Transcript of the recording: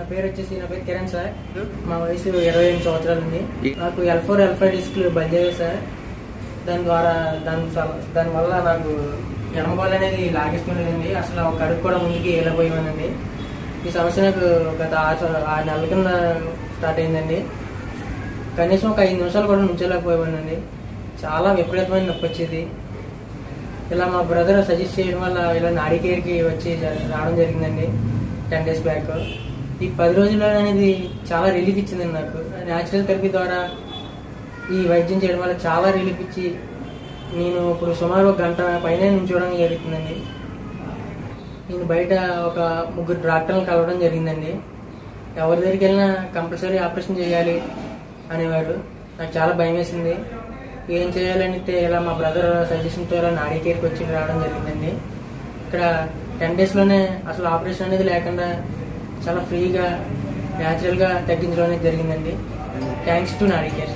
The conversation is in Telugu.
నా పేరు కిరణ్ సార్. మా వయసు 28 సంవత్సరాలు ఉంది. నాకు L4 L5 డిస్క్లు బలిజేవి సార్. దానివల్ల నాకు ఎడమకాలు అనేది లాగేస్తుండేదండి. అసలు ఒక అడుగు కూడా ముందుకి వెళ్ళిపోయానండి. ఈ సమస్య నాకు గత 6 నెలల కింద స్టార్ట్ అయిందండి. కనీసం ఒక 5 నిమిషాలు కూడా నుంచోలేకపోయానండి. చాలా విపరీతమైన నొప్పి వచ్చేది. ఇలా మా బ్రదర్ సజెస్ట్ చేయడం వల్ల ఇలా నాడీ కేర్కి వచ్చి రావడం జరిగిందండి 10 days బ్యాక్. ఈ 10 రోజుల్లో అనేది చాలా రిలీఫ్ ఇచ్చిందండి నాకు. న్యాచురల్ థెరపీ ద్వారా ఈ వైద్యం చేయడం వల్ల చాలా రిలీఫ్ ఇచ్చి నేను ఇప్పుడు సుమారు 1 గంట పైన నుంచోవడం జరుగుతుందండి. నేను బయట ఒక 3 డాక్టర్లను కలవడం జరిగిందండి. ఎవరి దగ్గరికి వెళ్ళినా కంపల్సరీ ఆపరేషన్ చేయాలి అనేవారు. నాకు చాలా భయం వేసింది. ఏం చేయాలంటే ఇలా మా బ్రదర్ సజెషన్తో ఇలా నాడీ కేర్కి వచ్చి రావడం జరిగిందండి. ఇక్కడ 10 daysలోనే అసలు ఆపరేషన్ అనేది లేకుండా చాలా ఫ్రీగా న్యాచురల్గా తగ్గించడం అనేది జరిగిందండి. థ్యాంక్స్ టు నాడీ కేర్.